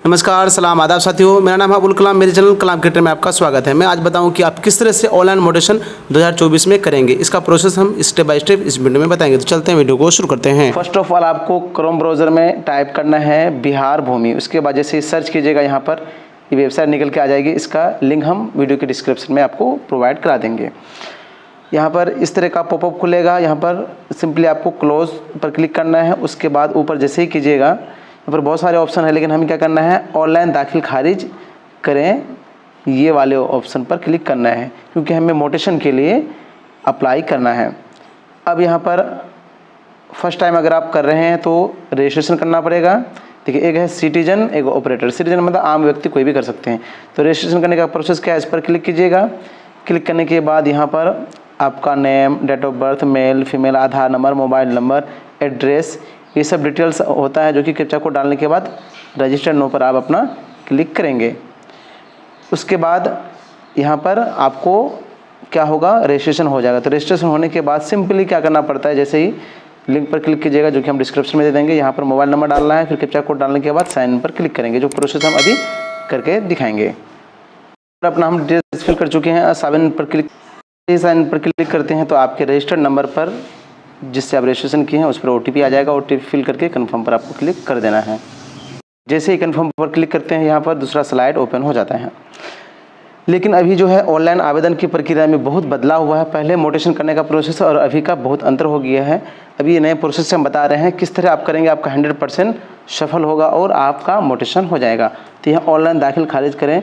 नमस्कार, सलाम, आदाब साथियों। मेरा नाम है अबुल कलाम। मेरे चैनल कलाम क्रिएटर में आपका स्वागत है। मैं आज बताऊं कि आप किस तरह से ऑनलाइन मोटिवेशन 2024 में करेंगे। इसका प्रोसेस हम स्टेप बाय स्टेप इस वीडियो में बताएंगे। तो चलते हैं, वीडियो को शुरू करते हैं। फर्स्ट ऑफ ऑल आपको क्रोम ब्राउज़र में टाइप करना है बिहार भूमि। उसके बाद जैसे सर्च कीजिएगा, यहाँ पर ये वेबसाइट निकल के आ जाएगी। इसका लिंक हम वीडियो के डिस्क्रिप्शन में आपको प्रोवाइड करा देंगे। यहाँ पर इस तरह का पॉपअप खुलेगा। यहाँ पर सिंपली आपको क्लोज पर क्लिक करना है। उसके बाद ऊपर जैसे ही कीजिएगा, यहाँ पर बहुत सारे ऑप्शन है, लेकिन हमें क्या करना है, ऑनलाइन दाखिल खारिज करें, ये वाले ऑप्शन पर क्लिक करना है, क्योंकि हमें मोटिवेशन के लिए अप्लाई करना है। अब यहाँ पर फर्स्ट टाइम अगर आप कर रहे हैं तो रजिस्ट्रेशन करना पड़ेगा। देखिए, एक है सिटीजन, एक ऑपरेटर। सिटीजन मतलब आम व्यक्ति कोई भी कर सकते हैं। तो रजिस्ट्रेशन करने का प्रोसेस क्या है, इस पर क्लिक कीजिएगा। क्लिक करने के बाद यहाँ पर आपका name, date of birth, male female, Aadhaar number, mobile number, address, ये सब डिटेल्स होता है, जो कि कैप्चा कोड डालने के बाद रजिस्टर्ड नो पर आप अपना क्लिक करेंगे। उसके बाद यहाँ पर आपको क्या होगा, रजिस्ट्रेशन हो जाएगा। तो रजिस्ट्रेशन होने के बाद सिंपली क्या करना पड़ता है, जैसे ही लिंक पर क्लिक कीजिएगा, जो कि हम डिस्क्रिप्शन में दे देंगे। यहाँ पर मोबाइल नंबर डालना है, फिर कैप्चा कोड डालने के बाद साइन इन पर क्लिक करेंगे, जो प्रोसेस हम अभी करके दिखाएंगे। अपना हम डिटेल्स फिल कर चुके हैं। साइन इन पर क्लिक करते हैं तो आपके रजिस्टर्ड नंबर पर जिससे आप रजिस्ट्रेशन किए हैं उस पर OTP आ जाएगा। OTP फिल करके कन्फर्म पर आपको क्लिक कर देना है। जैसे ही कन्फर्म पर क्लिक करते हैं, यहाँ पर दूसरा स्लाइड ओपन हो जाता है। लेकिन अभी जो है ऑनलाइन आवेदन की प्रक्रिया में बहुत बदलाव हुआ है। पहले मोटिवेशन करने का प्रोसेस और अभी का बहुत अंतर हो गया है। अभी ये नए प्रोसेस से हम बता रहे हैं किस तरह आप करेंगे, आपका 100% सफल होगा और आपका मोटिवेशन हो जाएगा। तो यहाँ ऑनलाइन दाखिल खारिज करें,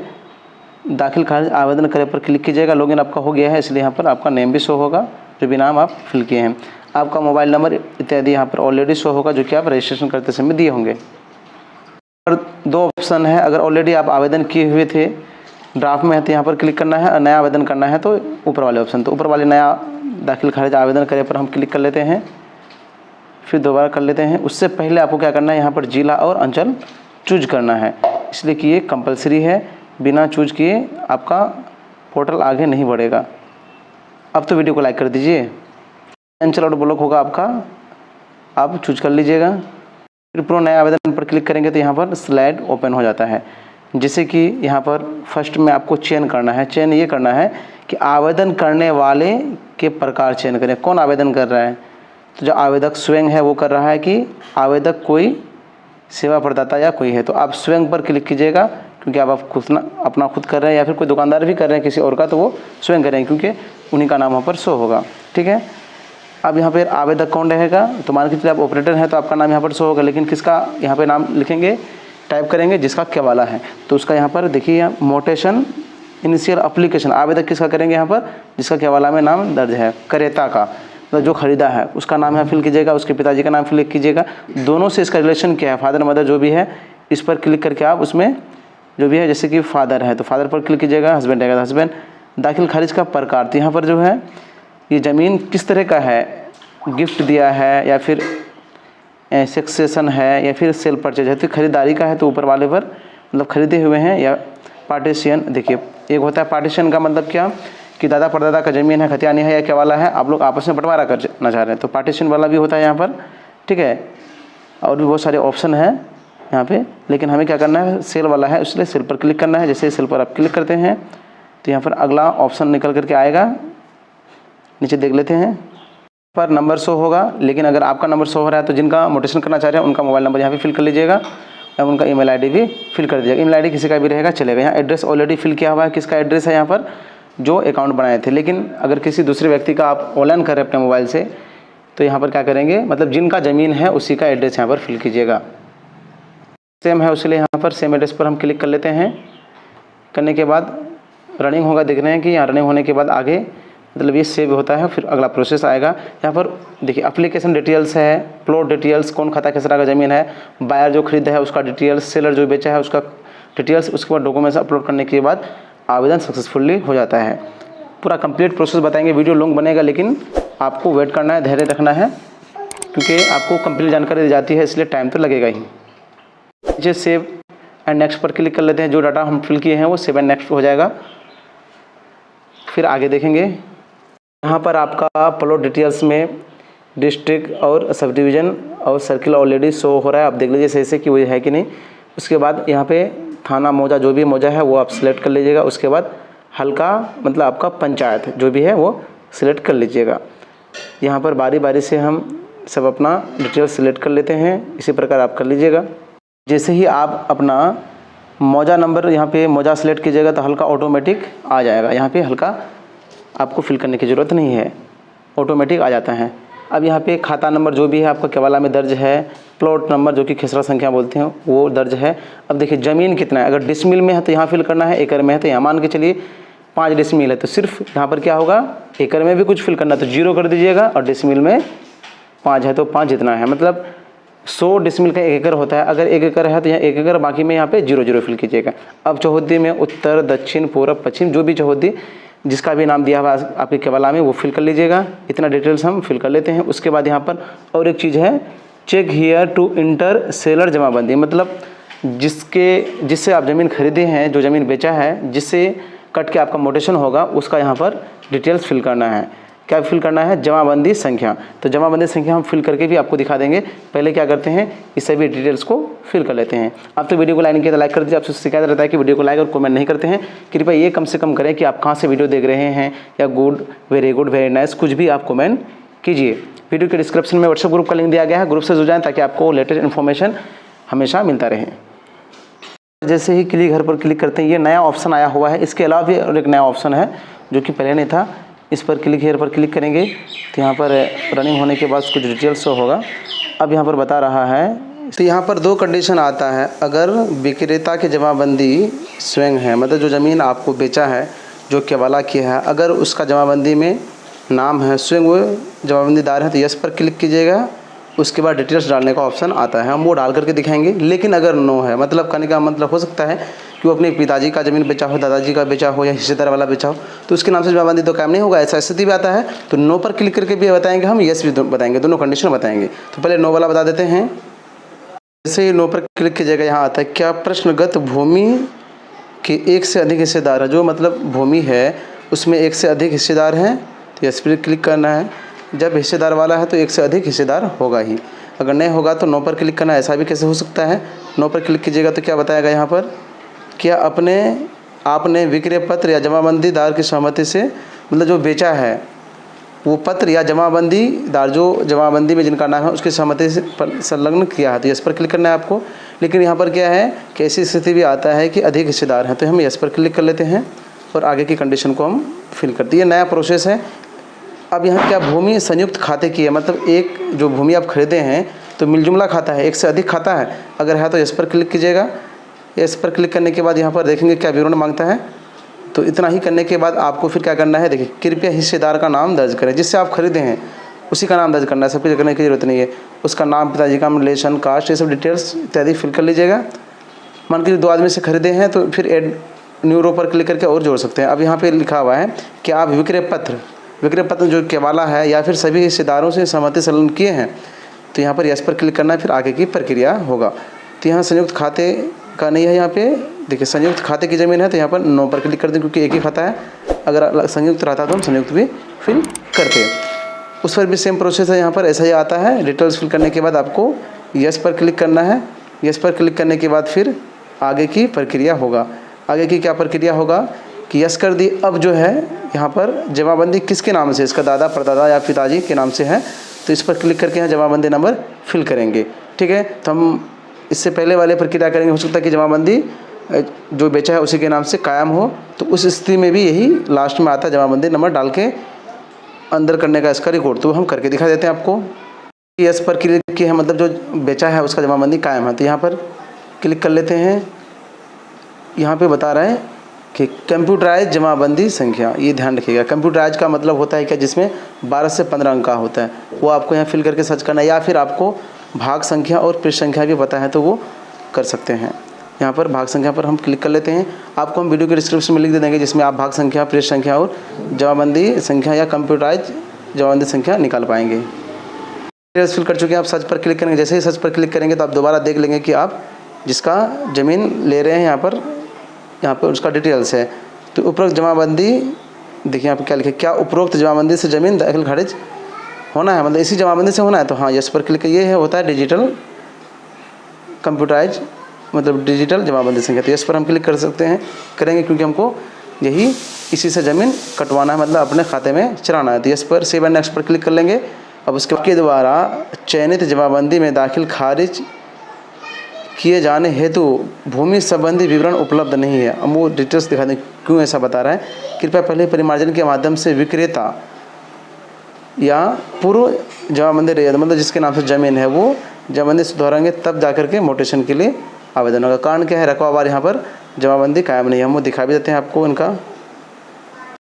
दाखिल खारिज आवेदन करें पर क्लिक कीजिएगा। लॉगिन आपका हो गया है, इसलिए यहाँ पर आपका नेम भी शो होगा, जो भी नाम आप फिल किए हैं। आपका मोबाइल नंबर इत्यादि यहाँ पर ऑलरेडी शो होगा, जो कि आप रजिस्ट्रेशन करते समय दिए होंगे। और दो ऑप्शन है, अगर ऑलरेडी आप आवेदन किए हुए थे, ड्राफ्ट में है, तो यहाँ पर क्लिक करना है, और नया आवेदन करना है तो ऊपर वाले ऑप्शन, तो ऊपर वाले नया दाखिल खारिज आवेदन करें पर हम क्लिक कर लेते हैं, फिर दोबारा कर लेते हैं। उससे पहले आपको क्या करना है, यहाँ पर जिला और अंचल चूज करना है, इसलिए कि ये कंपलसरी है। बिना चूज किए आपका पोर्टल आगे नहीं बढ़ेगा। अब तो वीडियो को लाइक कर दीजिए। अंचल और ब्लॉक होगा आपका, आप चूज कर लीजिएगा। फिर प्रो नया आवेदन पर क्लिक करेंगे तो यहाँ पर स्लाइड ओपन हो जाता है। जैसे कि यहाँ पर फर्स्ट में आपको चयन करना है। चयन ये करना है कि आवेदन करने वाले के प्रकार चयन करें, कौन आवेदन कर रहा है। तो जो आवेदक स्वयं है वो कर रहा है, कि आवेदक कोई सेवा प्रदाता या कोई है। तो आप स्वयं पर क्लिक कीजिएगा, क्योंकि आप अपना खुद कर रहे हैं, या फिर कोई दुकानदार भी कर रहे हैं किसी और का, तो वो स्वयं करेंगे, क्योंकि उन्हीं का नाम वहाँ पर शो होगा। ठीक है। अब यहाँ पर आवेदक कौन रहेगा, तो मान के चलिए आप ऑपरेटर हैं तो आपका नाम यहाँ पर शो होगा, लेकिन किसका यहाँ पे नाम लिखेंगे, टाइप करेंगे, जिसका क्या है तो उसका यहाँ पर देखिए मोटिवेशन इनिशियल एप्लीकेशन, आवेदक किसका करेंगे, यहाँ पर जिसका क्या में नाम दर्ज है, क्रेता का, तो जो खरीदा है उसका नाम यहाँ फिल कीजिएगा, उसके पिताजी का नाम फिल कीजिएगा। दोनों से इसका रिलेशन क्या है, फादर मदर जो भी है, इस पर क्लिक करके आप उसमें जो भी है, जैसे कि फादर है तो फादर पर क्लिक कीजिएगा, हस्बैंड है तो हस्बैंड। दाखिल खारिज का प्रकार, तो यहाँ पर जो है ये ज़मीन किस तरह का है, गिफ्ट दिया है या फिर सक्सेशन है या फिर सेल परचेज है। तो खरीदारी का है तो ऊपर वाले पर मतलब खरीदे हुए हैं, या पार्टीशन। देखिए, एक होता है पार्टीशन का मतलब क्या, कि दादा परदादा का ज़मीन है, खतियानी है या क्या वाला है, आप लोग आपस में बंटवारा करना चाह रहे हैं, तो पार्टीशन वाला भी होता है यहाँ पर। ठीक है। और भी बहुत सारे ऑप्शन हैं यहाँ पे, लेकिन हमें क्या करना है, सेल वाला है, इसलिए सेल पर क्लिक करना है। जैसे सेल पर आप क्लिक करते हैं तो यहाँ पर अगला ऑप्शन निकल करके आएगा, नीचे देख लेते हैं। पर नंबर शो होगा, लेकिन अगर आपका नंबर शो हो रहा है तो जिनका मोटिवेशन करना चाह रहे हैं उनका मोबाइल नंबर यहाँ पे फिल कर लीजिएगा, और उनका ईमेल आईडी भी फिल कर दीजिएगा। ईमेल आईडी किसी का भी रहेगा चलेगा। यहाँ एड्रेस ऑलरेडी फिल किया हुआ है, किसका एड्रेस है यहाँ पर, जो अकाउंट बनाए थे। लेकिन अगर किसी दूसरे व्यक्ति का आप ऑनलाइन कर रहे हैं अपने मोबाइल से, तो यहाँ पर क्या करेंगे, मतलब जिनका ज़मीन है उसी का एड्रेस यहाँ पर फिल कीजिएगा। सेम है उसके लिए यहाँ पर सेम एड्रेस पर हम क्लिक कर लेते हैं। करने के बाद रनिंग होगा, देख रहे हैं कि यहाँ रनिंग होने के बाद आगे मतलब ये सेव होता है, फिर अगला प्रोसेस आएगा। यहाँ पर देखिए एप्लीकेशन डिटेल्स है, प्लॉट डिटेल्स, कौन खाता किस तरह का ज़मीन है, बायर जो खरीदा है उसका डिटेल्स, सेलर जो बेचा है उसका डिटेल्स। उसके बाद डॉक्यूमेंट्स अपलोड करने के बाद आवेदन सक्सेसफुली हो जाता है। पूरा कंप्लीट प्रोसेस बताएंगे, वीडियो लॉन्ग बनेगा, लेकिन आपको वेट करना है, धैर्य रखना है, क्योंकि आपको कंप्लीट जानकारी दी जाती है, इसलिए टाइम तो लगेगा ही। नीचे सेव एंड नेक्स्ट पर क्लिक कर लेते हैं। जो डाटा हम फिल किए हैं वो सेव एंड नेक्स्ट हो जाएगा। फिर आगे देखेंगे, यहाँ पर आपका प्लॉट डिटेल्स में डिस्ट्रिक्ट और सब डिवीज़न और सर्किल ऑलरेडी शो हो रहा है। आप देख लीजिए सही से कि वो है कि नहीं। उसके बाद यहाँ पे थाना मौजा जो भी मौजा है वो आप सिलेक्ट कर लीजिएगा। उसके बाद हल्का मतलब आपका पंचायत जो भी है वो सिलेक्ट कर लीजिएगा। यहाँ पर बारी बारी से हम सब अपना डिटेल सिलेक्ट कर लेते हैं, इसी प्रकार आप कर लीजिएगा। जैसे ही आप अपना मौजा नंबर यहाँ पे मौजा सेलेक्ट कीजिएगा तो हल्का ऑटोमेटिक आ जाएगा। यहाँ पे हल्का आपको फिल करने की ज़रूरत नहीं है, ऑटोमेटिक आ जाता है। अब यहाँ पे खाता नंबर जो भी है आपका केवाला में दर्ज है, प्लॉट नंबर जो कि खेसरा संख्या बोलते हैं वो दर्ज है। अब देखिए ज़मीन कितना है, अगर डिसमिल में है तो यहाँ फिल करना है, एकड़ में है तो यहाँ मान के चलिए 5 डिसमिल है तो सिर्फ यहाँ पर क्या होगा, एकड़ में भी कुछ फिल करना है तो 0 कर दीजिएगा, और डिसमिल में 5 है तो 5 जितना है, मतलब 100 डिसमिल का 1 एकड़ होता है। अगर 1 एकड़ है तो यहाँ 1 एकड़, बाकी में यहाँ पे 0 फिल कीजिएगा। अब चौहद्दी में उत्तर दक्षिण पूर्व पश्चिम जो भी चौहद्दी जिसका भी नाम दिया हुआ आपके केवाला में वो फिल कर लीजिएगा। इतना डिटेल्स हम फिल कर लेते हैं। उसके बाद यहाँ पर और एक चीज़ है, check here to enter seller जमाबंदी, मतलब जिससे आप ज़मीन खरीदे हैं, जो ज़मीन बेचा है, जिससे कट के आपका मोटेशन होगा उसका यहाँ पर डिटेल्स फिल करना है। क्या फिल करना है, जमाबंदी संख्या। तो जमाबंदी संख्या हम फिल करके भी आपको दिखा देंगे। पहले क्या करते हैं, इस सभी डिटेल्स को फिल कर लेते हैं। आप तो वीडियो को लाइक किया तो लाइक कर दीजिए। आपसे शिकायत रहता है कि वीडियो को लाइक और कमेंट नहीं करते हैं, कृपया ये कम से कम करें कि आप कहाँ से वीडियो देख रहे हैं, या good, very good, very nice, कुछ भी आप कमेंट कीजिए। वीडियो के डिस्क्रिप्शन में व्हाट्सएप ग्रुप का लिंक दिया गया है, ग्रुप से जुड़ जाएँ ताकि आपको लेटेस्ट इन्फॉर्मेशन हमेशा मिलता रहे। जैसे ही क्लिक घर पर क्लिक करते हैं ये नया ऑप्शन आया हुआ है। इसके अलावा भी और एक नया ऑप्शन है जो कि पहले नहीं था। इस पर क्लिक हेयर पर क्लिक करेंगे तो यहाँ पर रनिंग होने के बाद कुछ डिटेल्स शो होगा। अब यहाँ पर बता रहा है, तो यहाँ पर 2 कंडीशन आता है। अगर विक्रेता की जमाबंदी स्वयं है, मतलब जो ज़मीन आपको बेचा है, जो केवाला किया है, अगर उसका जमाबंदी में नाम है, स्वयं वो जमाबंदीदार है, तो यस पर क्लिक कीजिएगा। उसके बाद डिटेल्स डालने का ऑप्शन आता है, हम वो डाल करके दिखाएंगे। लेकिन अगर नो है, मतलब कहने का मतलब हो सकता है कि वो अपने पिताजी का ज़मीन बेचा हो, दादाजी का बेचा हो, या हिस्सेदार वाला बेचा हो, तो उसके नाम से जमाबंदी तो कायम नहीं होगा। ऐसा स्थिति भी आता है तो नो पर क्लिक करके भी बताएंगे हम, यस भी बताएंगे, दोनों कंडीशन बताएंगे। तो पहले नो वाला बता देते हैं। जैसे ही नो पर क्लिक कीजिएगा यहाँ आता है, क्या प्रश्नगत भूमि के 1 से अधिक हिस्सेदार है, जो मतलब भूमि है उसमें 1 से अधिक हिस्सेदार हैं, तो यस पर क्लिक करना है। जब हिस्सेदार वाला है तो 1 से अधिक हिस्सेदार होगा ही, अगर नहीं होगा तो नो पर क्लिक करना है। ऐसा भी कैसे हो सकता है, नो पर क्लिक कीजिएगा तो क्या बताएगा यहाँ पर, क्या आपने विक्रय पत्र या जमाबंदीदार की सहमति से, मतलब जो बेचा है वो पत्र या जमाबंदीदार जो जमाबंदी में जिनका नाम है उसकी सहमति से संलग्न किया है, तो यस पर क्लिक करना है आपको। लेकिन यहाँ पर क्या है कि ऐसी स्थिति भी आता है कि अधिक हिस्सेदार हैं, तो हम यस पर क्लिक कर लेते हैं और आगे की कंडीशन को हम फिल करते हैं। ये नया प्रोसेस है। अब यहाँ क्या भूमि संयुक्त खाते की है, मतलब एक जो भूमि आप खरीदे हैं तो मिलजुमला खाता है, 1 से अधिक खाता है, अगर है तो इस पर क्लिक कीजिएगा। इस पर क्लिक करने के बाद यहाँ पर देखेंगे क्या विवरण मांगता है। तो इतना ही करने के बाद आपको फिर क्या करना है, देखिए कृपया हिस्सेदार का नाम दर्ज करें, जिससे आप खरीदे हैं उसी का नाम दर्ज करना है, सब कुछ करने की जरूरत नहीं है। उसका नाम, पिताजी का रिलेशन, कास्ट, ये सब डिटेल्स इत्यादि फिल कर लीजिएगा। मान के 2 आदमी से खरीदे हैं तो फिर एड न्यू रो पर क्लिक करके और जोड़ सकते हैं। अब यहाँ पे लिखा हुआ है कि आप विक्रय पत्र जो केवाला है या फिर सभी हिस्सेदारों से सहमति संलग्न किए हैं, तो यहाँ पर यस पर क्लिक करना है, फिर आगे की प्रक्रिया होगा। तो यहाँ संयुक्त खाते का नहीं है, यहाँ पे देखिए संयुक्त खाते की ज़मीन है तो यहाँ पर नो पर क्लिक कर दें, क्योंकि एक ही खाता है। अगर संयुक्त रहता तो हम संयुक्त भी फिल करते, उस पर भी सेम प्रोसेस है। यहाँ पर ऐसा ही आता है। डिटेल्स फिल करने के बाद आपको यस पर क्लिक करना है। यस पर क्लिक करने के बाद फिर आगे की प्रक्रिया होगा। आगे की क्या प्रक्रिया होगा कि यस कर दी। अब जो है यहाँ पर जमाबंदी किसके नाम से, इसका दादा, परदादा या पिताजी के नाम से है, तो इस पर क्लिक करके यहाँ जमाबंदी नंबर फिल करेंगे। ठीक है, तो हम इससे पहले वाले प्रक्रिया करेंगे। हो सकता है कि जमाबंदी जो बेचा है उसी के नाम से कायम हो, तो उस स्थिति में भी यही लास्ट में आता है, जमाबंदी नंबर डाल के अंदर करने का इसका रिकॉर्ड। तो हम करके दिखा देते हैं आपको। यस पर क्लिक किया है, मतलब जो बेचा है उसका जमाबंदी कायम है, तो यहाँ पर क्लिक कर लेते हैं। यहाँ पे बता रहे हैं कि कंप्यूटराइज जमाबंदी संख्या, ये ध्यान रखिएगा। कंप्यूटराइज का मतलब होता है क्या, जिसमें 12 से 15 अंक का होता है, वो आपको यहाँ फिल करके सर्च करना है, या फिर आपको भाग संख्या और पृष्ठ संख्या भी पता है तो वो कर सकते हैं। यहाँ पर भाग संख्या पर हम क्लिक कर लेते हैं। आपको हम वीडियो के डिस्क्रिप्शन में लिख दे देंगे, जिसमें आप भाग संख्या, पृष्ठ संख्या और जमाबंदी संख्या या कंप्यूटराइज जमाबंदी संख्या निकाल पाएंगे। फिल कर चुके हैं। आप सर्च पर क्लिक करेंगे। जैसे ही सर्च पर क्लिक करेंगे तो आप दोबारा देख लेंगे कि आप जिसका ज़मीन ले रहे हैं यहाँ पर उसका डिटेल्स है। तो उपरोक्त जमाबंदी, देखिए यहाँ पर क्या लिखे, क्या उपरोक्त जमाबंदी से ज़मीन दाखिल खारिज होना है, मतलब इसी जमाबंदी से होना है, तो हाँ यस पर क्लिक। ये है होता है डिजिटल कंप्यूटराइज मतलब डिजिटल जमाबंदी संख्या। तो इस पर हम क्लिक कर सकते हैं, करेंगे, क्योंकि हमको यही इसी से ज़मीन कटवाना है, मतलब अपने खाते में चलाना है। तो इस पर सेव एंड नेक्स्ट पर क्लिक कर लेंगे। अब उसके द्वारा चयनित जमाबंदी में दाखिल खारिज किए जाने हेतु भूमि संबंधी विवरण उपलब्ध नहीं है। अब वो डिटेल्स दिखा दें क्यों ऐसा बता रहा है। कृपया पहले परिमार्जन के माध्यम से विक्रेता या पूर्व जमाबंदी रैयत, मतलब जिसके नाम से ज़मीन है, वो जमाबंदी सुधारेंगे, तब जाकर के मोटेशन के लिए आवेदन होगा। कारण क्या है, रकबावार यहाँ पर जमाबंदी कायम नहीं है। हम वो दिखा भी देते हैं आपको इनका।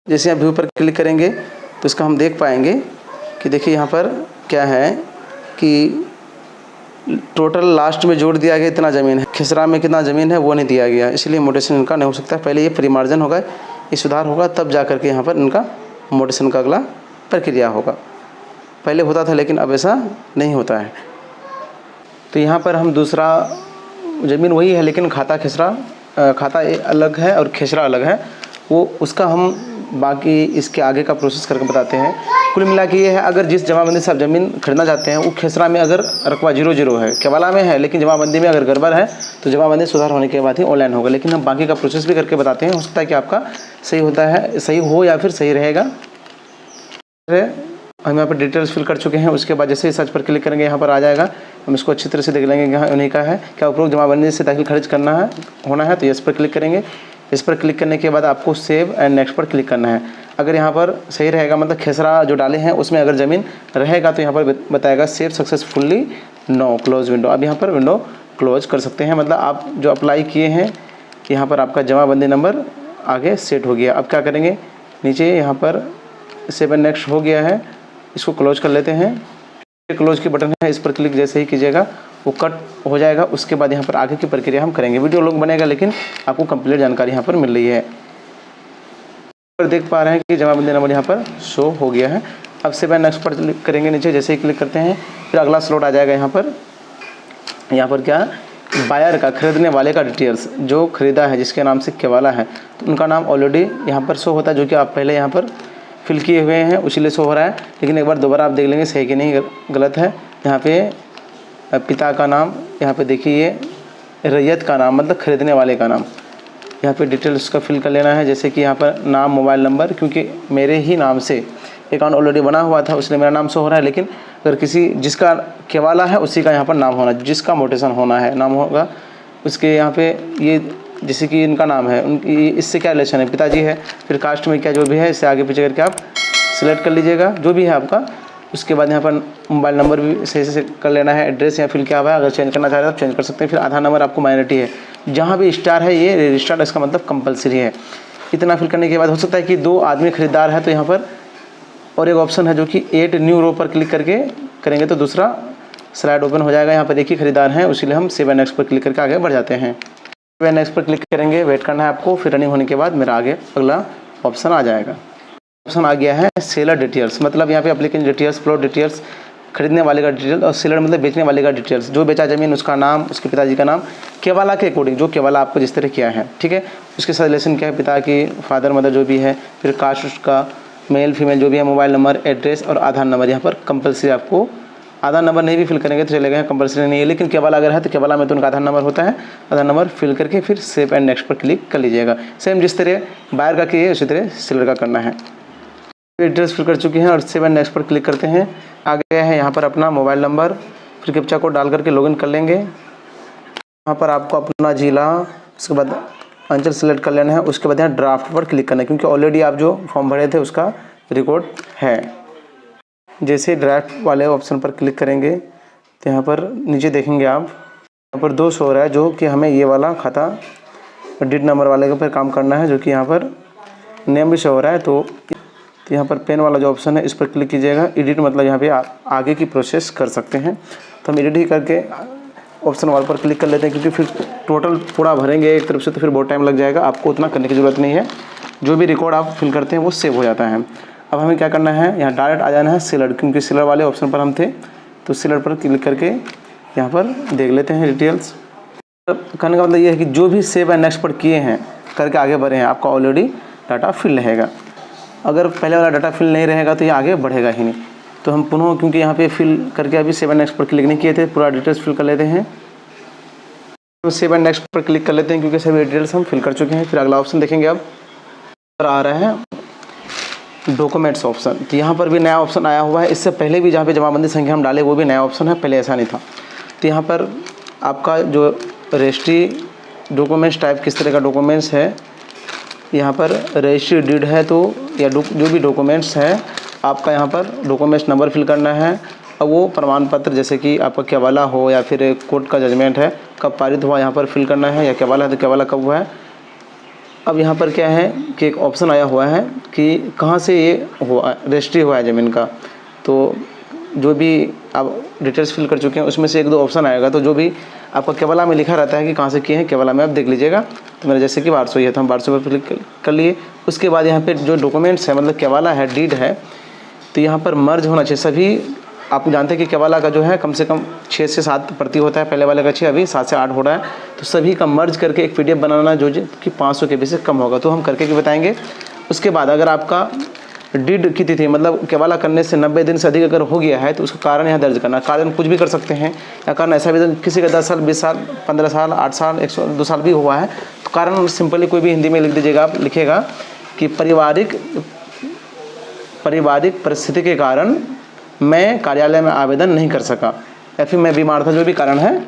जैसे यहाँ व्यू पर क्लिक करेंगे तो इसका हम देख पाएंगे कि देखिए यहाँ पर क्या है कि टोटल लास्ट में जोड़ दिया गया इतना ज़मीन है, खिसरा में कितना ज़मीन है वो नहीं दिया गया, इसलिए मोटेशन इनका नहीं हो सकता। पहले ये परिमार्जन होगा, ये सुधार होगा, तब जा करके यहाँ पर इनका मोटेशन का अगला प्रक्रिया होगा। पहले होता था लेकिन अब ऐसा नहीं होता है। तो यहाँ पर हम दूसरा ज़मीन वही है लेकिन खाता खिसरा, खाता अलग है और खिसरा अलग है, वो उसका हम बाकी इसके आगे का प्रोसेस करके बताते हैं। कुल मिला के ये है, अगर जिस जमाबंदी से आप ज़मीन खरीदना चाहते हैं वो खिसरा में अगर रकबा 00 है, केवाला में है, लेकिन जमाबंदी में अगर गड़बड़ है तो जमाबंदी सुधार होने के बाद ही ऑनलाइन होगा। लेकिन हम बाकी का प्रोसेस भी करके बताते हैं, हो सकता है कि आपका सही होता है, सही हो या फिर सही रहेगा। हम यहाँ पर डिटेल्स फिल कर चुके हैं। उसके बाद जैसे ही सर्च पर क्लिक करेंगे यहाँ पर आ जाएगा, हम इसको अच्छी तरह से देख लेंगे कि हाँ उन्हीं का है, क्या उपरोक्त जमाबंदी से दाखिल खारिज करना है होना है, तो इस पर क्लिक करेंगे। इस पर क्लिक करने के बाद आपको सेव एंड नेक्स्ट पर क्लिक करना है। अगर यहाँ पर सही रहेगा, मतलब खेसरा जो डाले हैं उसमें अगर ज़मीन रहेगा तो यहाँ पर बताएगा save successfully no close window. अब यहाँ पर विंडो क्लोज कर सकते हैं, मतलब आप जो अप्लाई किए हैं यहाँ पर आपका जमाबंदी नंबर आगे सेट हो गया। अब क्या करेंगे, नीचे यहाँ पर सेव एंड नेक्स्ट हो गया है, इसको क्लोज कर लेते हैं। क्लोज की बटन है, इस पर क्लिक जैसे ही कीजिएगा वो कट हो जाएगा। उसके बाद यहाँ पर आगे की प्रक्रिया हम करेंगे। वीडियो लॉन्ग बनेगा लेकिन आपको कंप्लीट जानकारी यहाँ पर मिल रही है। पर देख पा रहे हैं कि जमाबंदी नंबर यहाँ पर शो हो गया है। अब सेव एंड नेक्स्ट पर क्लिक करेंगे, नीचे जैसे ही क्लिक करते हैं फिर अगला स्लॉट आ जाएगा। यहाँ पर क्या, बायर का, खरीदने वाले का डिटेल्स, जो खरीदा है जिसके नाम से केवाला है तो उनका नाम ऑलरेडी यहाँ पर शो होता है, जो कि आप पहले यहाँ पर फिल किए हुए हैं, उसीलिए शो हो रहा है। लेकिन एक बार दोबारा आप देख लेंगे सही कि नहीं गलत है। यहाँ पे पिता का नाम, यहाँ पे देखिए रैयत का नाम, मतलब खरीदने वाले का नाम, यहाँ पे डिटेल्स का फिल कर लेना है। जैसे कि यहाँ पर नाम, मोबाइल नंबर, क्योंकि मेरे ही नाम से अकाउंट ऑलरेडी बना हुआ था इसलिए मेरा नाम शो हो रहा है। लेकिन अगर किसी जिसका केवाला है उसी का यहाँ पर नाम होना, जिसका मोटेशन होना है नाम होगा उसके। यहाँ पे ये जैसे कि इनका नाम है, उनकी इससे क्या रिलेशन है, पिताजी है, फिर कास्ट में क्या जो भी है इससे आगे पीछे करके आप सिलेक्ट कर लीजिएगा जो भी है आपका। उसके बाद यहाँ पर मोबाइल नंबर भी सही से कर लेना है। एड्रेस या फिर क्या हुआ है, अगर चेंज करना चाह रहे हैं तो चेंज कर सकते हैं। फिर आधार नंबर आपको माइनॉरिटी है, जहाँ भी स्टार है ये रजिस्टर्ड, इसका मतलब कंपलसरी है। इतना फिल करने के बाद हो सकता है कि 2 आदमी खरीदार है तो यहाँ पर और एक ऑप्शन है जो कि ऐड न्यू रो पर क्लिक करके करेंगे तो दूसरा स्लाइड ओपन हो जाएगा। यहाँ पर एक ही खरीदार हैं, उसीलिए हम सेव एंड नेक्स्ट पर क्लिक करके आगे बढ़ जाते हैं। सेव एंड नेक्स्ट पर क्लिक करेंगे, वेट करना है आपको, फिर रनिंग होने के बाद मेरा आगे अगला ऑप्शन आ जाएगा। ऑप्शन आ गया है सेलर डिटेल्स, मतलब यहाँ पे एप्लीकेंट डिटेल्स, प्लॉट डिटेल्स, खरीदने वाले का डिटेल, और सेलर मतलब बेचने वाले का डिटेल्स, जो बेचा ज़मीन उसका नाम, उसके पिताजी का नाम, केवाला के अकॉर्डिंग, जो केवाला आपको जिस तरह किया है, ठीक है, उसके साथ रिलेशन क्या है, पिता की, फादर मदर जो भी है, फिर कास्ट उसका, मेल फीमेल जो भी है, मोबाइल नंबर, एड्रेस और आधार नंबर। यहाँ पर कंपलसरी आपको आधार नंबर नहीं भी फिल करेंगे तो चलेगा, कंपलसरी नहीं है। लेकिन केवाला अगर है तो केवाला में तो उनका आधार नंबर होता है, आधार नंबर फिल करके फिर सेव एंड नेक्स्ट पर क्लिक कर लीजिएगा। सेम जिस तरह बायर का किए उसी तरह सेलर का करना है। डिटेल्स फिल कर चुके हैं और सेव एंड नेक्स्ट पर क्लिक करते हैं। आ गया है यहाँ पर अपना मोबाइल नंबर, फिर कैप्चा कोड डाल करके लॉगिन कर लेंगे। यहाँ पर आपको अपना जिला, उसके बाद अंचल सेलेक्ट कर लेना है। उसके बाद यहाँ ड्राफ्ट पर क्लिक करना है, क्योंकि ऑलरेडी आप जो फॉर्म भरे थे उसका रिकॉर्ड है। जैसे ड्राफ्ट वाले ऑप्शन पर क्लिक करेंगे तो यहाँ पर नीचे देखेंगे आप, यहाँ पर 2 शो हो रहा है, जो कि हमें ये वाला खाता डिड नंबर वाले के ऊपर काम करना है, जो कि यहाँ पर नेम भी शो हो रहा है। तो यहाँ पर पेन वाला जो ऑप्शन है इस पर क्लिक कीजिएगा। एडिट मतलब यहाँ पे आप आगे की प्रोसेस कर सकते हैं, तो हम एडिट ही करके ऑप्शन वाले पर क्लिक कर लेते हैं, क्योंकि फिर टोटल पूरा भरेंगे एक तरफ से तो फिर बहुत टाइम लग जाएगा। आपको उतना करने की ज़रूरत नहीं है, जो भी रिकॉर्ड आप फिल करते हैं वो सेव हो जाता है। अब हमें क्या करना है, यहाँ डायरेक्ट आ जाना है सेलर, क्योंकि सेलर वाले ऑप्शन पर हम थे, तो सेलर पर क्लिक करके यहाँ पर देख लेते हैं डिटेल्स। कहने का मतलब ये है कि जो भी सेव एंड नेक्स्ट पर किए हैं करके आगे बढ़े हैं, आपका ऑलरेडी डाटा फिल रहेगा। अगर पहले वाला डाटा फिल नहीं रहेगा तो ये आगे बढ़ेगा ही नहीं। तो हम पुनः, क्योंकि यहाँ पे फिल करके अभी सेव एंड नेक्स्ट पर क्लिक नहीं किए थे, पूरा डिटेल्स फिल कर लेते हैं। सेव एंड नेक्स्ट पर क्लिक कर लेते हैं क्योंकि सभी डिटेल्स हम फिल कर चुके हैं। फिर अगला ऑप्शन देखेंगे अब आ रहा है डॉक्यूमेंट्स ऑप्शन। तो यहाँ पर भी नया ऑप्शन आया हुआ है। इससे पहले भी जहाँ पे जमाबंदी संख्या हम डाले वो भी नया ऑप्शन है, पहले ऐसा नहीं था। तो यहाँ पर आपका जो रजिस्ट्री डॉक्यूमेंट्स टाइप किस तरह का डॉक्यूमेंट्स है, यहाँ पर रजिस्ट्री डीड है तो या जो भी डॉक्यूमेंट्स है आपका यहाँ पर डॉक्यूमेंट्स नंबर फिल करना है। अब वो प्रमाण पत्र जैसे कि आपका केवाला हो या फिर कोर्ट का जजमेंट है कब पारित हुआ यहाँ पर फिल करना है, या केवाला है तो केवाला कब हुआ है। अब यहाँ पर क्या है कि एक ऑप्शन आया हुआ है कि कहाँ से ये हुआ रजिस्ट्री हुआ है ज़मीन का। तो जो भी आप डिटेल्स फिल कर चुके हैं उसमें से एक दो ऑप्शन आएगा, तो जो भी आपका केवाला में लिखा रहता है कि कहाँ से किए हैं केवाला में आप देख लीजिएगा। तो मेरा जैसे कि 1200 ही है तो हम 1200 पर क्लिक कर लिए। उसके बाद यहाँ पे जो डॉक्यूमेंट्स है मतलब केवाला है डीड है तो यहाँ पर मर्ज होना चाहिए। सभी आप जानते हैं कि केवाला का जो है कम से कम 6 से 7 प्रति होता है, पहले वाले का 6 अभी 7 से 8 हो रहा है। तो सभी का मर्ज करके एक PDF बनाना जो कि 500 KB से कम होगा, तो हम करके भी बताएंगे। उसके बाद अगर आपका डीड की तिथि मतलब केवाला करने से 90 दिन से अधिक अगर हो गया है तो उसका कारण यहाँ दर्ज करना। कारण कुछ भी कर सकते हैं या कारण ऐसा भी किसी का 10 साल 20 साल 15 साल 8 साल 102 साल भी हुआ है तो कारण सिंपली कोई भी हिंदी में लिख दीजिएगा। आप लिखेगा कि पारिवारिक परिस्थिति के कारण मैं कार्यालय में आवेदन नहीं कर सका, या फिर मैं बीमार था, जो भी कारण है।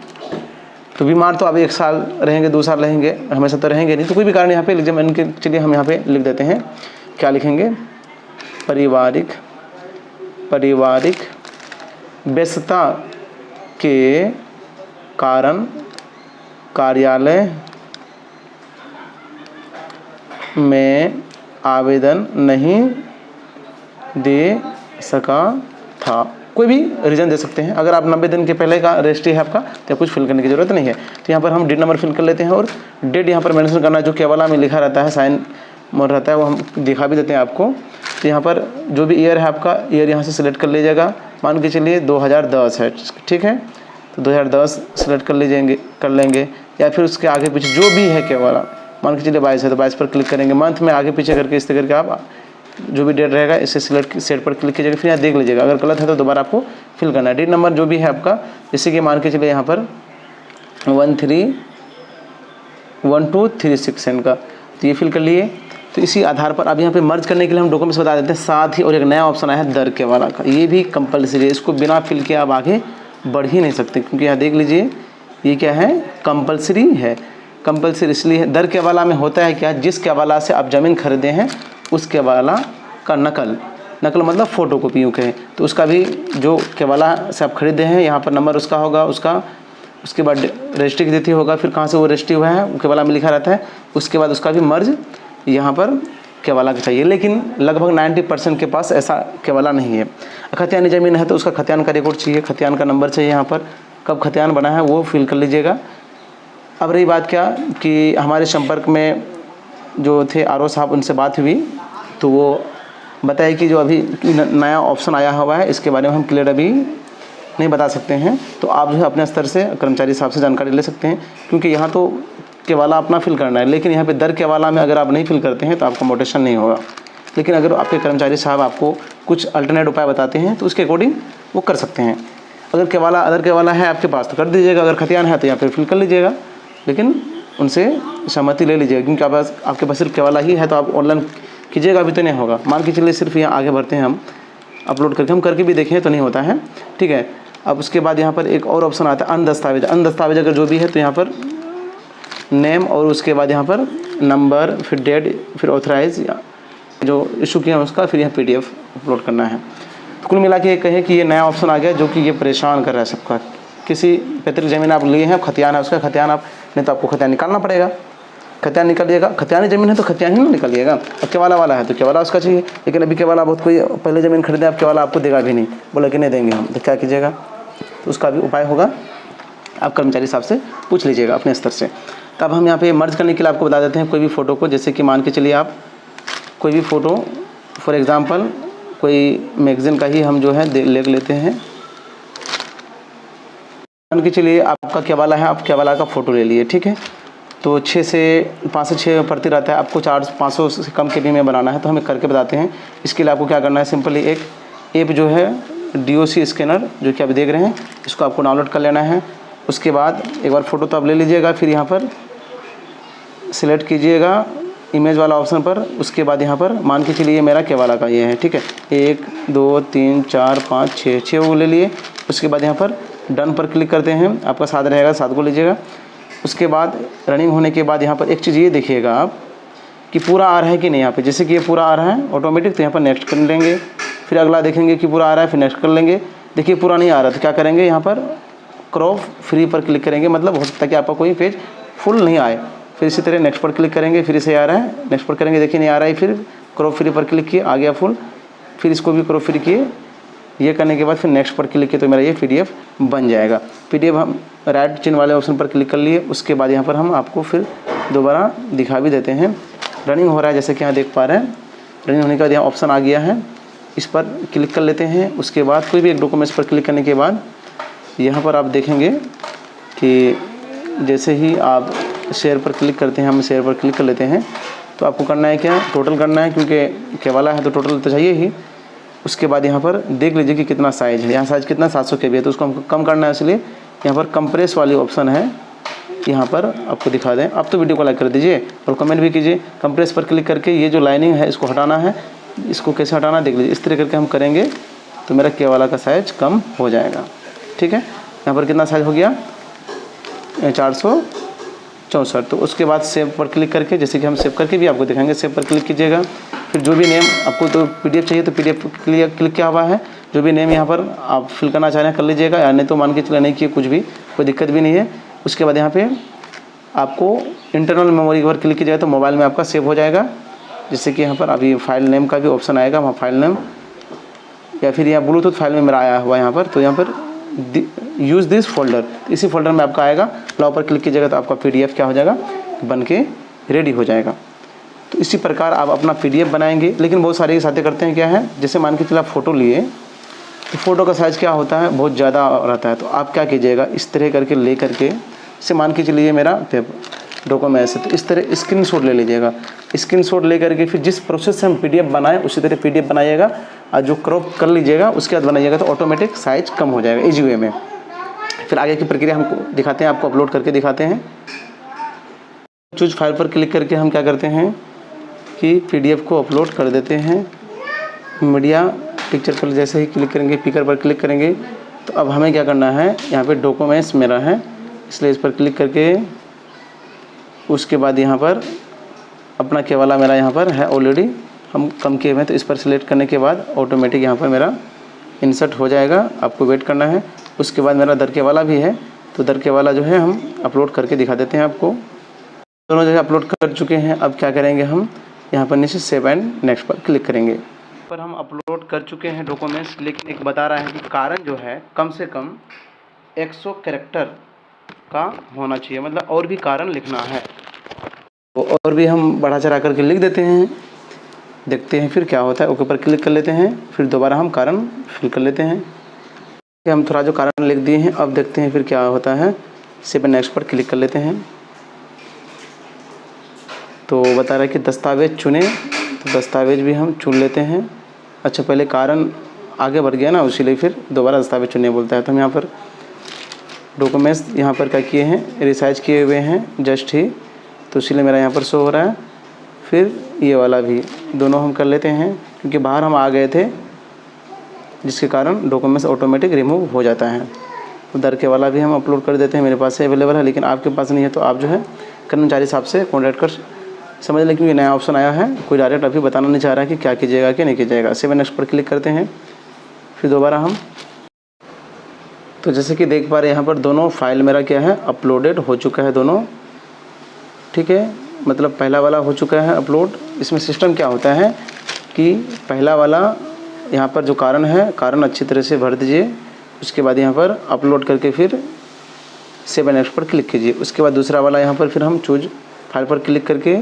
तो बीमार तो आप 1 साल रहेंगे 2 साल रहेंगे, हमेशा तो रहेंगे नहीं, तो कोई भी कारण यहाँ पे लिख दीजिए। चलिए हम यहाँ पे लिख देते हैं, क्या लिखेंगे, पारिवारिक व्यस्तता के कारण कार्यालय में आवेदन नहीं दे सका था। कोई भी रीज़न दे सकते हैं। अगर आप 90 दिन के पहले का रजिस्ट्री है आपका तो कुछ फिल करने की ज़रूरत नहीं है। तो यहाँ पर हम डेट नंबर फिल कर लेते हैं और डेट यहाँ पर मेंशन करना जो केवाला में लिखा रहता है, साइन मोड रहता है, वो हम दिखा भी देते हैं आपको। तो यहाँ पर जो भी ईयर है आपका ईयर यहाँ से सिलेक्ट कर लीजिएगा। मान के चलिए 2010 है, ठीक है, तो 2010 सेलेक्ट कर लेंगे या फिर उसके आगे पीछे जो भी है केवाला, मान के चलिए 22 है तो 22 पर क्लिक करेंगे। मंथ में आगे पीछे करके इस तरह करके आप जो भी डेट रहेगा इसे सिलेक्ट सेट पर क्लिक कीजिएगा। फिर यहाँ देख लीजिएगा, अगर गलत है तो दोबारा आपको फिल करना है। डेट नंबर जो भी है आपका, इसी के मान के चलिए यहाँ पर 131236 का, तो ये फिल कर लिए। तो इसी आधार पर अब यहाँ पे मर्ज करने के लिए हम डॉक्यूमेंट्स बता देते हैं। साथ ही और एक नया ऑप्शन आया है दर केवाला का, ये भी कंपलसरी है। इसको बिना फिल किए आप आगे बढ़ ही नहीं सकते, क्योंकि यहाँ देख लीजिए ये क्या है, कंपलसरी है। कंपलसरी इसलिए दर केवाला में होता है क्या, जिस केवाला से आप ज़मीन खरीदे हैं उस केवाला का नकल मतलब फ़ोटो कॉपी यूँ कहें, तो उसका भी जो केवाला से आप खरीदे हैं यहाँ पर नंबर उसका होगा, उसके बाद रजिस्ट्री की तिथि होगा, फिर कहाँ से वो रजिस्ट्री हुआ है केवाला में लिखा रहता है। उसके बाद उसका भी मर्ज यहाँ पर केवाला का चाहिए, लेकिन लगभग 90% के पास ऐसा केवाला नहीं है। खतियानी ज़मीन है तो उसका खतियान का रिकॉर्ड चाहिए, खतियान का नंबर चाहिए, यहाँ पर कब खतियान बना है वो फिल कर लीजिएगा। अब रही बात क्या कि हमारे संपर्क में जो थे RO साहब, उनसे बात हुई तो वो बताए कि जो अभी नया ऑप्शन आया हुआ है इसके बारे में हम क्लियर अभी नहीं बता सकते हैं। तो आप जो है अपने स्तर से कर्मचारी साहब से जानकारी ले सकते हैं, क्योंकि यहाँ तो केवाला अपना फिल करना है, लेकिन यहाँ पे दर केवाला में अगर आप नहीं फिल करते हैं तो आपका मोटेशन नहीं होगा। लेकिन अगर आपके कर्मचारी साहब आपको कुछ अल्टरनेट उपाय बताते हैं तो उसके अकॉर्डिंग वो कर सकते हैं। अगर केवाला अदर केवाला है आपके पास तो कर दीजिएगा, अगर खतियान है तो यहाँ पर फिल कर लीजिएगा, लेकिन उनसे सहमति ले लीजिएगा, क्योंकि आपके पास सिर्फ केवाला ही है तो आप ऑनलाइन कीजिएगा अभी तो नहीं होगा। मान के चलिए सिर्फ यहाँ आगे बढ़ते हैं, हम अपलोड करके हम करके भी देखें तो नहीं होता है, ठीक है। अब उसके बाद यहाँ पर एक और ऑप्शन आता है अनदस्तावेज अगर जो भी है तो यहाँ पर नेम और उसके बाद यहाँ पर नंबर, फिर डेट, फिर ऑथराइज जो इशू किया है उसका, फिर यहाँ PDF अपलोड करना है। तो कुल मिला के कहें कि ये नया ऑप्शन आ गया जो कि ये परेशान कर रहा है सबका। किसी पैतृक ज़मीन आप लिए हैं, खतियान है उसका, खतियान आप नहीं तो आपको खतियान निकालना पड़ेगा, खतियान निकालिएगा। खतियानी ज़मीन है तो खतियान ही ना निकालिएगा। अब केवाला वाला है तो केवाला उसका चाहिए, लेकिन अभी केवाला बहुत कोई पहले ज़मीन खरीदे आप केवाला आपको देगा भी नहीं, बोला कि नहीं देंगे हम, तो क्या कीजिएगा, तो उसका भी उपाय होगा, आप कर्मचारी साहब से पूछ लीजिएगा अपने स्तर से। तब हम यहाँ पे मर्ज करने के लिए आपको बता देते हैं कोई भी फ़ोटो को, जैसे कि मान के चलिए आप कोई भी फ़ोटो फॉर एग्ज़ाम्पल कोई मैगज़ीन का ही हम जो है ले लेते हैं। मान के चलिए आपका केवाला है, आप केवाला का फ़ोटो ले लिए, ठीक है। तो 5 से 6 प्रति रहता है, आपको 400-500 से कम KB में बनाना है, तो हमें करके बताते हैं। इसके लिए आपको क्या करना है, सिंपली एक ऐप जो है DOC स्कैनर जो कि आप देख रहे हैं, इसको आपको डाउनलोड कर लेना है। उसके बाद एक बार फ़ोटो तो आप ले लीजिएगा, फिर यहाँ पर सिलेक्ट कीजिएगा इमेज वाला ऑप्शन पर। उसके बाद यहाँ पर मान के चलिए मेरा क्या वाला का ये है, ठीक है, 1 2 3 4 5 6 वो ले लिए। उसके बाद यहाँ पर डन पर क्लिक करते हैं, आपका 7 रहेगा 7 को लीजिएगा। उसके बाद रनिंग होने के बाद यहाँ पर एक चीज़ ये देखिएगा आप कि पूरा आ रहा है कि नहीं। यहाँ पे जैसे कि ये पूरा आ रहा है ऑटोमेटिक, तो यहाँ पर नेक्स्ट कर लेंगे। फिर अगला देखेंगे कि पूरा आ रहा है, फिर नेक्स्ट कर लेंगे। देखिए पूरा नहीं आ रहा तो क्या करेंगे, यहाँ पर क्रॉप फ्री पर क्लिक करेंगे, मतलब हो सकता है कि आपका कोई पेज फुल नहीं आए। फिर इसी तरह नेक्स्ट पर क्लिक करेंगे, फिर इसे आ रहा है, नेक्स्ट पर करेंगे, देखिए नहीं आ रहा है, फिर क्रॉप फ्री पर क्लिक किए, आ गया फुल। फिर इसको भी क्रॉप फ्री किए, ये करने के बाद फिर नेक्स्ट पर क्लिक किए तो मेरा ये PDF बन जाएगा। PDF हम राइट चिन्ह वाले ऑप्शन पर क्लिक कर लिए। उसके बाद यहाँ पर हम आपको फिर दोबारा दिखा भी देते हैं। रनिंग हो रहा है जैसे कि यहाँ देख पा रहे हैं। रनिंग होने के बाद यहाँ ऑप्शन आ गया है, इस पर क्लिक कर लेते हैं। उसके बाद कोई भी एक डॉक्यूमेंट्स पर क्लिक करने के बाद यहाँ पर आप देखेंगे कि जैसे ही आप शेयर पर क्लिक करते हैं, हम शेयर पर क्लिक कर लेते हैं, तो आपको करना है क्या, टोटल करना है, क्योंकि केवाला है तो टोटल तो चाहिए ही। उसके बाद यहाँ पर देख लीजिए कि कितना साइज़ है, यहाँ साइज़ कितना 700 KB है, तो उसको हमको कम करना है, इसलिए यहाँ पर कंप्रेस वाली ऑप्शन है, यहाँ पर आपको दिखा दें। अब तो वीडियो को लाइक कर दीजिए और कमेंट भी कीजिए। कंप्रेस पर क्लिक करके ये जो लाइनिंग है इसको हटाना है। इसको कैसे हटाना देख लीजिए, इस तरह करके हम करेंगे तो मेरा केवाला का साइज़ कम हो जाएगा। ठीक है, यहाँ पर कितना साइज़ हो गया, 464। तो उसके बाद सेव पर क्लिक करके, जैसे कि हम सेव करके भी आपको दिखाएंगे, सेव पर क्लिक कीजिएगा। फिर जो भी नेम आपको, तो PDF चाहिए तो PDF क्लिक किया हुआ है, जो भी नेम यहाँ पर आप फिल करना चाह रहे हैं कर लीजिएगा, या नहीं तो मान के चले नहीं किए कुछ भी, कोई दिक्कत भी नहीं है। उसके बाद यहाँ पे आपको इंटरनल मेमोरी पर क्लिक कीजिएगा तो मोबाइल में आपका सेव हो जाएगा। जैसे कि यहाँ पर अभी फाइल नेम का भी ऑप्शन आएगा, वहाँ फाइल नेम, या फिर यहाँ ब्लूटूथ फाइल में मेरा आया हुआ यहाँ पर, तो यहाँ पर यूज़ दिस फोल्डर, इसी फोल्डर में आपका आएगा। अलाउ पर क्लिक कीजिएगा तो आपका PDF क्या हो जाएगा, बन के रेडी हो जाएगा। तो इसी प्रकार आप अपना PDF बनाएंगे। लेकिन बहुत सारे साथी करते हैं क्या है, जैसे मान के चला फ़ोटो लिए तो फ़ोटो का साइज़ क्या होता है, बहुत ज़्यादा रहता है। तो आप क्या कीजिएगा, इस तरह करके ले करके, जैसे मान के चलिए मेरा डॉक्यूमेंट्स है, तो इस तरह स्क्रीनशॉट ले लीजिएगा। स्क्रीनशॉट ले करके फिर जिस प्रोसेस से हम PDF बनाएं उसी तरह PDF बनाइएगा, और जो क्रॉप कर लीजिएगा उसके बाद बनाइएगा, तो ऑटोमेटिक साइज़ कम हो जाएगा इजी वे में। फिर आगे की प्रक्रिया हमको दिखाते हैं, आपको अपलोड करके दिखाते हैं। चूज फाइल पर क्लिक करके हम क्या करते हैं कि PDF को अपलोड कर देते हैं। मीडिया पिक्चर पर जैसे ही क्लिक करेंगे, पिकर पर क्लिक करेंगे, तो अब हमें क्या करना है, यहाँ पे डॉक्यूमेंट्स मेरा है, इसलिए इस पर क्लिक करके उसके बाद यहाँ पर अपना केवाला मेरा यहाँ पर है ऑलरेडी, हम कम किए हुए हैं, तो इस पर सिलेक्ट करने के बाद ऑटोमेटिक यहाँ पर मेरा इंसर्ट हो जाएगा। आपको वेट करना है। उसके बाद मेरा दरके वाला भी है, तो दरके वाला जो है हम अपलोड करके दिखा देते हैं आपको। दोनों जगह अपलोड कर चुके हैं। अब क्या करेंगे, हम यहाँ पर नीचे सेव एंड नेक्स्ट पर क्लिक करेंगे। पर हम अपलोड कर चुके हैं डॉक्यूमेंट्स, लेकिन एक बता रहा है कि कारण जो है कम से कम 100 कैरेक्टर का होना चाहिए, मतलब और भी कारण लिखना है। तो और भी हम बढ़ा चढ़ा करके लिख देते हैं, देखते हैं फिर क्या होता है। ओके पर क्लिक कर लेते हैं, फिर दोबारा हम कारण फिल कर लेते हैं कि हम थोड़ा जो कारण लिख दिए हैं। अब देखते हैं फिर क्या होता है। सेव एंड नेक्स्ट पर क्लिक कर लेते हैं, तो बता रहा है कि दस्तावेज़ चुने, तो दस्तावेज़ भी हम चुन लेते हैं। अच्छा, पहले कारण आगे बढ़ गया ना, इसीलिए फिर दोबारा दस्तावेज़ चुनने बोलता है। तो हम यहाँ पर डॉक्यूमेंट्स यहाँ पर क्या किए हैं, रिसाइज किए हुए हैं जस्ट ही, तो इसीलिए मेरा यहाँ पर शो हो रहा है। फिर ये वाला भी दोनों हम कर लेते हैं, क्योंकि बाहर हम आ गए थे, जिसके कारण डॉक्यूमेंट्स ऑटोमेटिक रिमूव हो जाता है। तो दर के वाला भी हम अपलोड कर देते हैं, मेरे पास से अवेलेबल है, लेकिन आपके पास नहीं है तो आप जो है कर्मचारी साहब से कॉन्टैक्ट कर समझ लें, क्योंकि नया ऑप्शन आया है। कोई डायरेक्ट अभी बताना नहीं चाह रहा है कि क्या कीजिएगा कि नहीं कीजिएगा। सेव एंड नेक्स्ट पर क्लिक करते हैं, फिर दोबारा हम, तो जैसे कि देख पा रहे हैं यहाँ पर दोनों फाइल मेरा क्या है, अपलोडेड हो चुका है दोनों। ठीक है, मतलब पहला वाला हो चुका है अपलोड। इसमें सिस्टम क्या होता है कि पहला वाला यहाँ पर जो कारण है, कारण अच्छी तरह से भर दीजिए। उसके बाद यहाँ पर अपलोड करके फिर सेव एंड नेक्स्ट पर क्लिक कीजिए। उसके बाद दूसरा वाला यहाँ पर फिर हम चूज फाइल पर क्लिक करके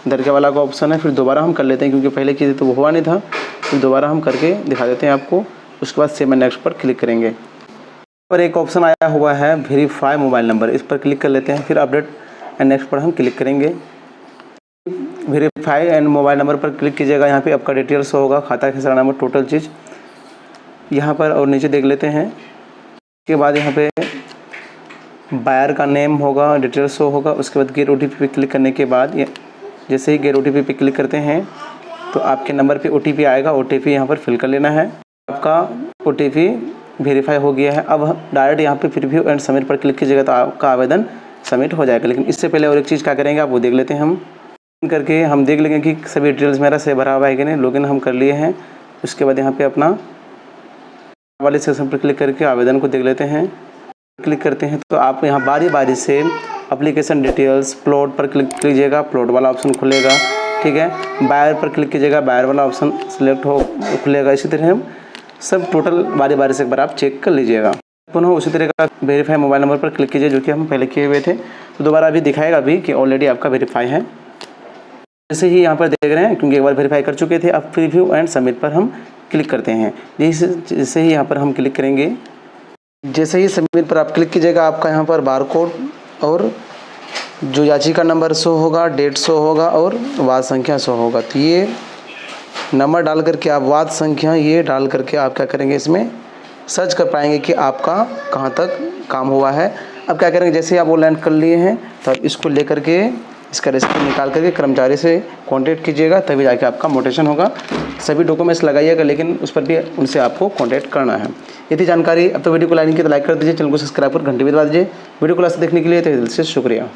दरके वाला का ऑप्शन है, फिर दोबारा हम कर लेते हैं, क्योंकि पहले किए थे तो वो हुआ नहीं था, फिर दोबारा हम करके दिखा देते हैं आपको। उसके बाद सेव एंड नेक्स्ट पर क्लिक करेंगे। पर एक ऑप्शन आया हुआ है वेरीफाई मोबाइल नंबर, इस पर क्लिक कर लेते हैं। फिर अपडेट एंड नेक्स्ट पर हम क्लिक करेंगे। वेरीफाई एंड मोबाइल नंबर पर क्लिक कीजिएगा। यहाँ पे आपका डिटेल्स होगा, खाता के सारा नंबर, टोटल चीज़ यहाँ पर, और नीचे देख लेते हैं। उसके बाद यहाँ पे बायर का नेम होगा, डिटेल शो होगा। उसके बाद गेट OTP पे क्लिक करने के बाद जैसे ही गेट OTP पे क्लिक करते हैं तो आपके नंबर पे OTP आएगा। OTP यहाँ पर फिल कर लेना है। आपका OTP वेरीफाई हो गया है। अब डायरेक्ट यहाँ पे प्रीव्यू एंड सबमिट पर क्लिक कीजिएगा तो आपका आवेदन सबमिट हो जाएगा। लेकिन इससे पहले और एक चीज़ क्या करेंगे आप वो देख लेते हैं। हम करके हम देख लेंगे कि सभी डिटेल्स मेरा सही भरा हुआ है कि नहीं। लॉगिन हम कर लिए हैं। उसके बाद यहाँ पे अपना वाले सेक्शन पर क्लिक करके आवेदन को देख लेते हैं। क्लिक करते हैं तो आप यहाँ बारी बारी से एप्लीकेशन डिटेल्स प्लॉट पर क्लिक कीजिएगा, प्लॉट वाला ऑप्शन खुलेगा। ठीक है, बायर पर क्लिक कीजिएगा, बायर वाला ऑप्शन सिलेक्ट हो खुलेगा। इसी तरह हम सब टोटल बारी बारी से एक बार आप चेक कर लीजिएगा। पुनः उसी तरह का वेरीफाई मोबाइल नंबर पर क्लिक कीजिए जो कि हम पहले किए हुए थे। तो दोबारा अभी दिखाएगा अभी कि ऑलरेडी आपका वेरीफाई है। जैसे ही यहाँ पर देख रहे हैं क्योंकि एक बार वेरीफाई कर चुके थे। अब प्रीव्यू एंड सबमिट पर हम क्लिक करते हैं। जैसे ही यहाँ पर हम क्लिक करेंगे, जैसे ही सबमिट पर आप क्लिक कीजिएगा आपका यहाँ पर बारकोड और जो याचिका नंबर शो होगा, डेट शो होगा और वाद संख्या शो होगा। तो ये नंबर डाल करके आप वाद संख्या ये डाल करके आप क्या करेंगे इसमें सर्च कर पाएंगे कि आपका कहाँ तक काम हुआ है। अब क्या करेंगे, जैसे आप ऑनलाइन कर लिए हैं तो आप इसको लेकर के इसका रेसिपी निकाल करके कर्मचारी से कांटेक्ट कीजिएगा, तभी जाके आपका मोटेशन होगा। सभी डॉक्यूमेंट्स लगाइएगा लेकिन उस पर भी उनसे आपको कांटेक्ट करना है। यदि जानकारी अब तो वीडियो को लाइक की तो लाइक कर दीजिए, चैनल को सब्सक्राइब कर घंटी भी दबा दीजिए। वीडियो को लास्ट देखने के लिए तहे दिल से शुक्रिया।